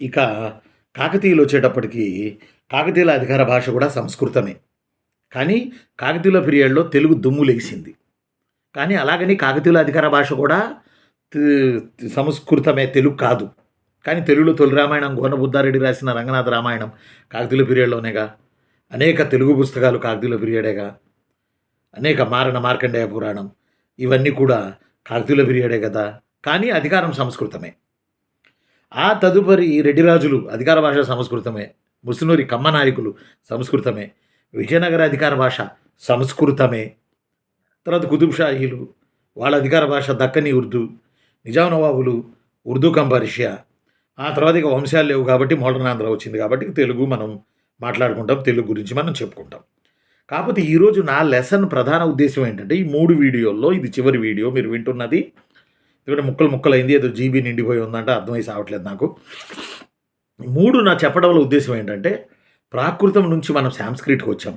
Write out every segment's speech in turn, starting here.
ఇక కాకతీయులు వచ్చేటప్పటికి కాకతీయుల అధికార భాష కూడా సంస్కృతమే. కానీ కాకతీయుల పీరియడ్‌లో తెలుగు దుమ్ము లేసింది. కానీ అలాగని కాకతీయుల అధికార భాష కూడా తి సంస్కృతమే, తెలుగు కాదు. కానీ తెలుగులో తొలి రామాయణం గోన బుద్ధారెడ్డి రాసిన రంగనాథ రామాయణం కాకతీయుల పీరియడ్‌లోనేగా. అనేక తెలుగు పుస్తకాలు కాకతీయుల పీరియడేగా. అనేక మారణ మార్కండేయ పురాణం ఇవన్నీ కూడా కాకతీయుల పీరియడే కదా! కానీ అధికారం సంస్కృతమే. ఆ తదుపరి రెడ్డి రాజులు అధికార భాష సంస్కృతమే. ముసునూరి కమ్మ నాయకులు సంస్కృతమే. విజయనగర అధికార భాష సంస్కృతమే. తర్వాత కుతుబ్ షాహీలు వాళ్ళ అధికార భాష దక్కనీ ఉర్దూ. నిజాం నవాబులు ఉర్దూ కం పర్షియా. ఆ తర్వాత ఇక వంశాలు లేవు కాబట్టి మోడర్న్ ఆంధ్ర వచ్చింది కాబట్టి తెలుగు మనం మాట్లాడుకుంటాం. తెలుగు గురించి మనం చెప్పుకుంటాం. కాకపోతే ఈరోజు నా లెసన్ ప్రధాన ఉద్దేశ్యం ఏంటంటే ఈ 3 వీడియోల్లో ఇది చివరి వీడియో మీరు వింటున్నది. ఎందుకంటే ముక్కలు ముక్కలైంది, ఏదో జీబీ నిండిపోయి ఉందంటే అర్థమై సావట్లేదు నాకు. 3 నా చెప్పడంలో ఉద్దేశ్యం ఏంటంటే ప్రాకృతం నుంచి మనం సాంస్క్రిట్‌కి వచ్చాం.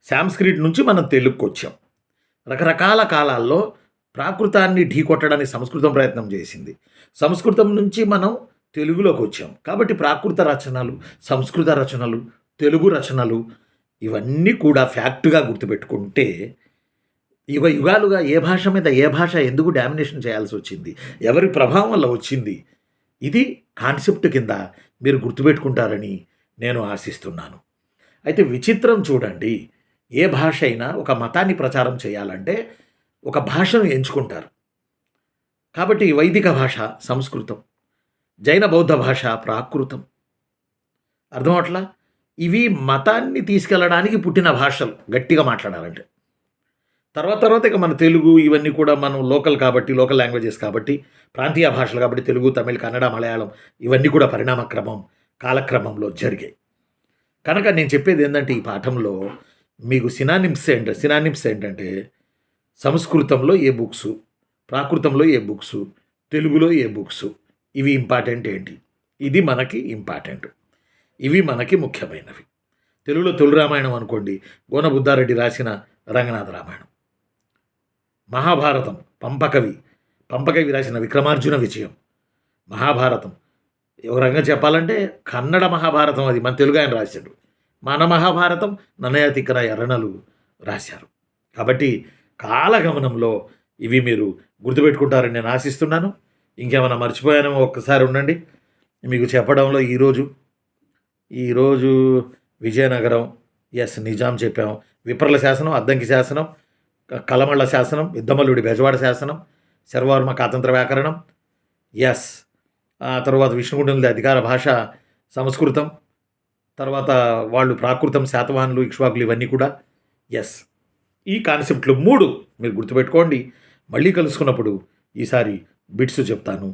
సాంస్క్రిట్ నుంచి మనం తెలుగుకి వచ్చాం. రకరకాల కాలాల్లో ప్రాకృతాన్ని ఢీకొట్టడానికి సంస్కృతం ప్రయత్నం చేసింది. సంస్కృతం నుంచి మనం తెలుగులోకి వచ్చాం. కాబట్టి ప్రాకృత రచనలు, సంస్కృత రచనలు, తెలుగు రచనలు ఇవన్నీ కూడా ఫ్యాక్ట్‌గా గుర్తుపెట్టుకుంటే యుగ యుగాలుగా ఏ భాష మీద ఏ భాష ఎందుకు డామినేషన్ చేయాల్సి వచ్చింది, ఎవరి ప్రభావం వల్ల వచ్చింది, ఇది కాన్సెప్ట్ కింద మీరు గుర్తుపెట్టుకుంటారని నేను ఆశిస్తున్నాను. అయితే విచిత్రం చూడండి, ఏ భాష అయినా ఒక మతాన్ని ప్రచారం చేయాలంటే ఒక భాషను ఎంచుకుంటారు. కాబట్టి వైదిక భాష సంస్కృతం, జైన బౌద్ధ భాష ప్రాకృతం. అర్థమవట్లా? ఇవి మతాన్ని తీసుకెళ్ళడానికి పుట్టిన భాషలు గట్టిగా మాట్లాడాలంటే. తర్వాత ఇక మన తెలుగు ఇవన్నీ కూడా మనం లోకల్ కాబట్టి, లోకల్ లాంగ్వేజెస్ కాబట్టి, ప్రాంతీయ భాషలు కాబట్టి తెలుగు, తమిళ్, కన్నడ, మలయాళం ఇవన్నీ కూడా పరిణామ క్రమం, కాలక్రమంలో జరిగాయి. కనుక నేను చెప్పేది ఏందంటే ఈ పాఠంలో మీకు సినానిమ్స్ ఏంటంటే సంస్కృతంలో ఏ బుక్సు, ప్రాకృతంలో ఏ బుక్సు, తెలుగులో ఏ బుక్సు, ఇవి ఇంపార్టెంట్ ఏంటి, ఇది మనకి ఇంపార్టెంట్, ఇవి మనకి ముఖ్యమైనవి. తెలుగులో తొలి రామాయణం అనుకోండి, గోన బుద్ధారెడ్డి రాసిన రంగనాథ రామాయణం. మహాభారతం పంపకవి రాసిన విక్రమార్జున విజయం. మహాభారతం ఒక రంగం చెప్పాలంటే కన్నడ మహాభారతం, అది మన తెలుగు ఆయన రాశాడు. మన మహాభారతం నన్నయ తిక్కన ఎర్రనలు రాశారు. కాబట్టి కాలగమనంలో ఇవి మీరు గుర్తుపెట్టుకుంటారని నేను ఆశిస్తున్నాను. ఇంకేమైనా మర్చిపోయానేమో ఒక్కసారి ఉండండి. మీకు చెప్పడంలో ఈరోజు విజయనగరం, నిజాం చెప్పాం, విప్రల శాసనం, అద్దంకి శాసనం, కలమళ్ళ శాసనం, యుద్ధమల్లుడి బెజవాడ శాసనం, శర్వర్మ కాతంత్ర వ్యాకరణం, తర్వాత విష్ణుకుండులది అధికార భాష సంస్కృతం, తర్వాత వాళ్ళు ప్రాకృతం, శాతవాహనులు, ఇక్ష్వాకులు ఇవన్నీ కూడా ఈ కాన్సెప్ట్లు 3 మీరు గుర్తుపెట్టుకోండి. మళ్ళీ కలుసుకున్నప్పుడు ఈసారి బిట్స్ చెప్తాను,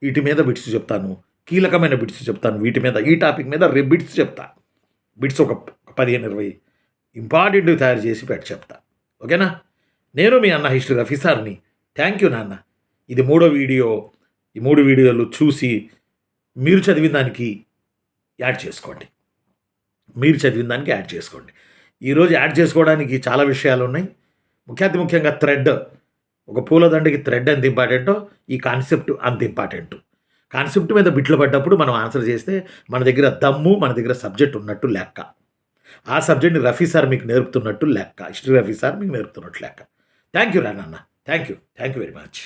వీటి మీద బిట్స్ చెప్తాను, కీలకమైన బిట్స్ చెప్తాను, వీటి మీద ఈ టాపిక్ మీద రేపు బిట్స్ చెప్తా. బిట్స్ ఒక 15-20 ఇంపార్టెంట్ తయారు చేసి చెప్తా. ఓకేనా? నేను మీ అన్న హిస్టరీ రఫీ సార్ని. థ్యాంక్ యూ నాన్న. ఇది 3వ వీడియో. ఈ 3 వీడియోలు చూసి మీరు చదివిన దానికి యాడ్ చేసుకోండి. ఈరోజు యాడ్ చేసుకోవడానికి చాలా విషయాలు ఉన్నాయి. ముఖ్యంగా థ్రెడ్, ఒక పూలదండకి థ్రెడ్ ఎంత ఇంపార్టెంటో ఈ కాన్సెప్ట్ అంత ఇంపార్టెంట్. కాన్సెప్ట్ మీద బిట్లు పడ్డప్పుడు మనం ఆన్సర్ చేస్తే మన దగ్గర దమ్ము, మన దగ్గర సబ్జెక్ట్ ఉన్నట్టు లెక్క. ఆ సబ్జెక్ట్ని రఫీ సార్ మీకు నేర్పుతున్నట్టు లెక్క, హిస్టరీ రఫీ సార్ మీకు నేర్పుతున్నట్టు లెక్క. థ్యాంక్ యూ నాన్న. Thank you very much.